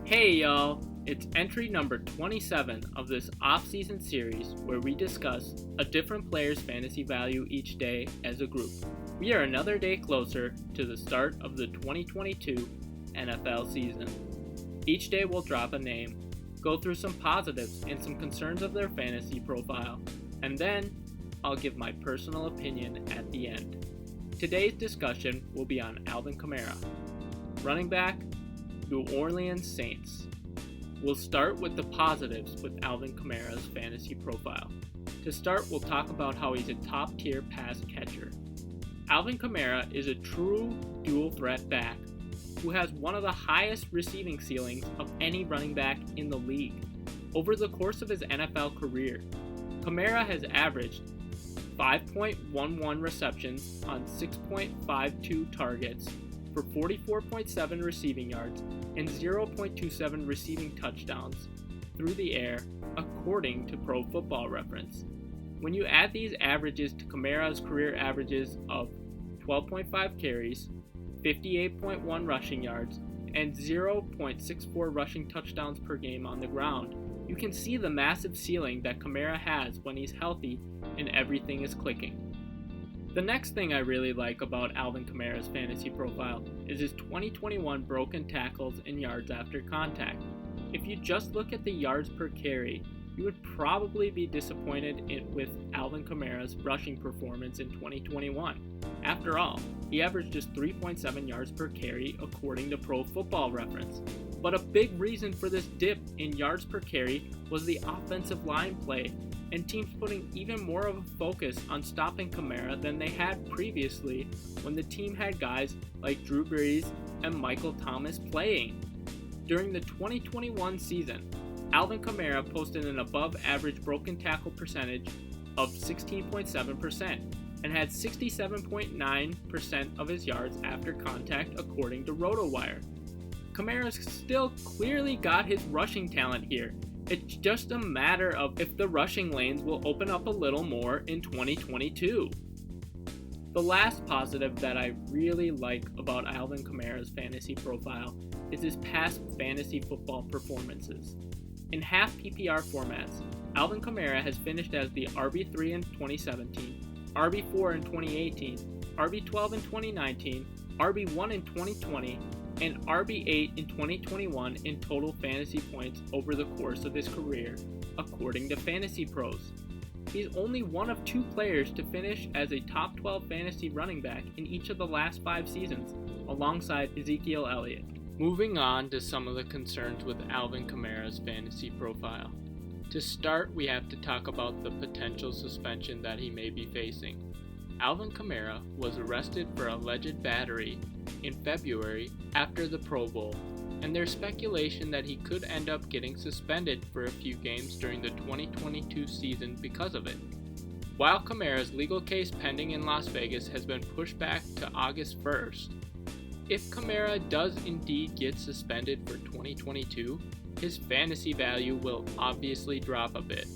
Hey y'all, it's entry number 27 of this offseason series where we discuss a different player's fantasy value each day as a group. We are another day closer to the start of the 2022 NFL season. Each day we'll drop a name, go through some positives and some concerns of their fantasy profile, and then I'll give my personal opinion at the end. Today's discussion will be on Alvin Kamara, running back, New Orleans Saints. We'll start with the positives with Alvin Kamara's fantasy profile. To start, we'll talk about how he's a top-tier pass catcher. Alvin Kamara is a true dual-threat back who has one of the highest receiving ceilings of any running back in the league. Over the course of his NFL career, Kamara has averaged 5.11 receptions on 6.52 targets for 44.7 receiving yards and 0.27 receiving touchdowns through the air, according to Pro Football Reference. When you add these averages to Kamara's career averages of 12.5 carries, 58.1 rushing yards, and 0.64 rushing touchdowns per game on the ground, you can see the massive ceiling that Kamara has when he's healthy and everything is clicking. The next thing I really like about Alvin Kamara's fantasy profile is his 2021 broken tackles and yards after contact. If you just look at the yards per carry, you would probably be disappointed with Alvin Kamara's rushing performance in 2021. After all, he averaged just 3.7 yards per carry according to Pro Football Reference. But a big reason for this dip in yards per carry was the offensive line play, and teams putting even more of a focus on stopping Kamara than they had previously when the team had guys like Drew Brees and Michael Thomas playing. During the 2021 season, Alvin Kamara posted an above-average broken tackle percentage of 16.7% and had 67.9% of his yards after contact according to RotoWire. Kamara's still clearly got his rushing talent here. It's just a matter of if the rushing lanes will open up a little more in 2022. The last positive that I really like about Alvin Kamara's fantasy profile is his past fantasy football performances. In half PPR formats, Alvin Kamara has finished as the RB3 in 2017, RB4 in 2018, RB12 in 2019, RB1 in 2020, and RB8 in 2021 in total fantasy points over the course of his career, according to Fantasy Pros. He's only one of two players to finish as a top 12 fantasy running back in each of the last 5 seasons, alongside Ezekiel Elliott. Moving on to some of the concerns with Alvin Kamara's fantasy profile. To start, we have to talk about the potential suspension that he may be facing. Alvin Kamara was arrested for alleged battery in February after the Pro Bowl, and there's speculation that he could end up getting suspended for a few games during the 2022 season because of it. While Kamara's legal case pending in Las Vegas has been pushed back to August 1st, if Kamara does indeed get suspended for 2022, his fantasy value will obviously drop a bit.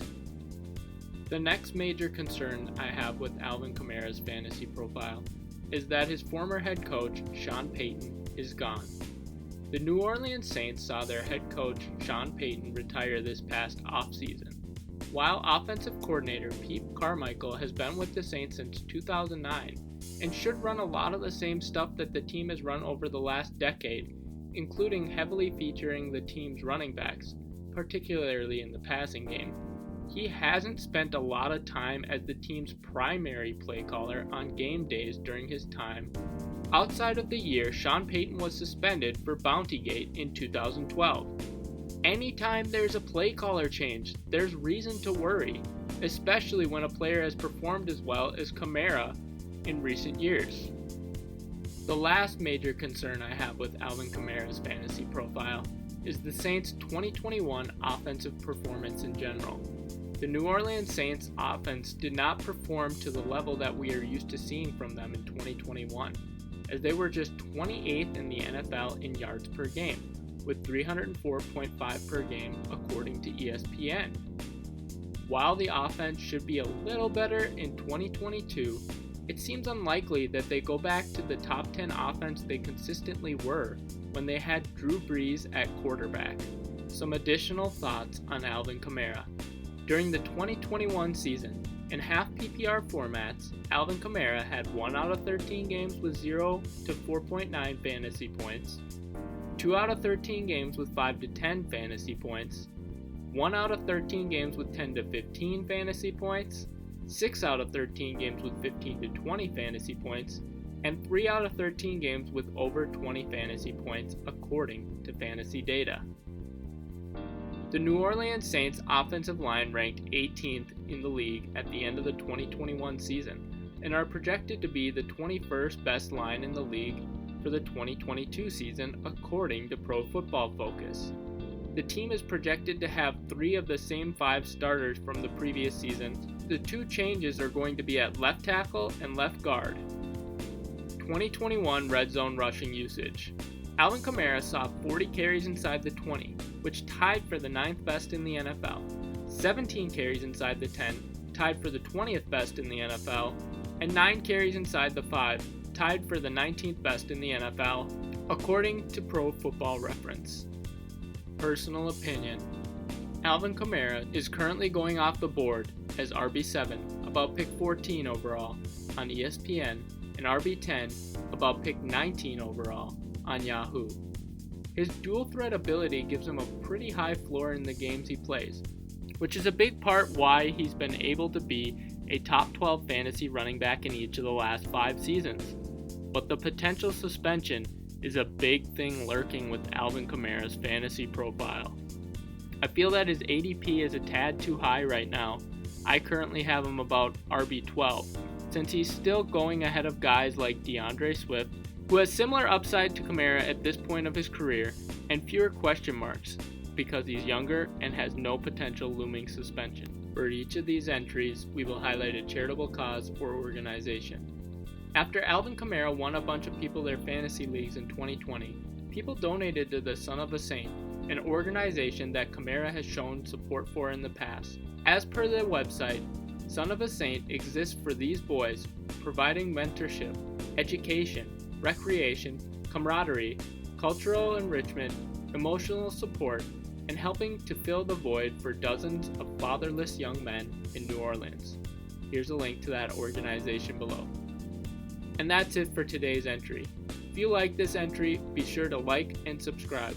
The next major concern I have with Alvin Kamara's fantasy profile is that his former head coach, Sean Payton, is gone. The New Orleans Saints saw their head coach, Sean Payton, retire this past offseason. While offensive coordinator Pete Carmichael has been with the Saints since 2009 and should run a lot of the same stuff that the team has run over the last decade, including heavily featuring the team's running backs, particularly in the passing game, he hasn't spent a lot of time as the team's primary play caller on game days during his time. Outside of the year Sean Payton was suspended for Bountygate in 2012. Anytime there's a play caller change, there's reason to worry, especially when a player has performed as well as Kamara in recent years. The last major concern I have with Alvin Kamara's fantasy profile is the Saints' 2021 offensive performance in general. The New Orleans Saints offense did not perform to the level that we are used to seeing from them in 2021, as they were just 28th in the NFL in yards per game, with 304.5 per game according to ESPN. While the offense should be a little better in 2022, it seems unlikely that they go back to the top 10 offense they consistently were when they had Drew Brees at quarterback. Some additional thoughts on Alvin Kamara. During the 2021 season, in half PPR formats, Alvin Kamara had 1 out of 13 games with 0 to 4.9 fantasy points, 2 out of 13 games with 5 to 10 fantasy points, 1 out of 13 games with 10 to 15 fantasy points, 6 out of 13 games with 15 to 20 fantasy points, and 3 out of 13 games with over 20 fantasy points according to fantasy data. The New Orleans Saints offensive line ranked 18th in the league at the end of the 2021 season and are projected to be the 21st best line in the league for the 2022 season according to Pro Football Focus. The team is projected to have 3 of the same 5 starters from the previous season. The 2 changes are going to be at left tackle and left guard. 2021 red zone rushing usage. Alvin Kamara saw 40 carries inside the 20, which tied for the 9th best in the NFL, 17 carries inside the 10, tied for the 20th best in the NFL, and 9 carries inside the 5, tied for the 19th best in the NFL, according to Pro Football Reference. Personal opinion. Alvin Kamara is currently going off the board as RB7, about pick 14 overall, on ESPN, and RB10, about pick 19 overall, on Yahoo. His dual threat ability gives him a pretty high floor in the games he plays, which is a big part why he's been able to be a top 12 fantasy running back in each of the last 5 seasons. But the potential suspension is a big thing lurking with Alvin Kamara's fantasy profile. I feel that his ADP is a tad too high right now. I currently have him about RB12, since he's still going ahead of guys like DeAndre Swift, who has similar upside to Kamara at this point of his career and fewer question marks because he's younger and has no potential looming suspension. For each of these entries, we will highlight a charitable cause or organization. After Alvin Kamara won a bunch of people their fantasy leagues in 2020, people donated to the Son of a Saint, an organization that Kamara has shown support for in the past. As per their website, Son of a Saint exists for these boys, providing mentorship, education, recreation, camaraderie, cultural enrichment, emotional support, and helping to fill the void for dozens of fatherless young men in New Orleans. Here's a link to that organization below. And that's it for today's entry. If you like this entry, be sure to like and subscribe.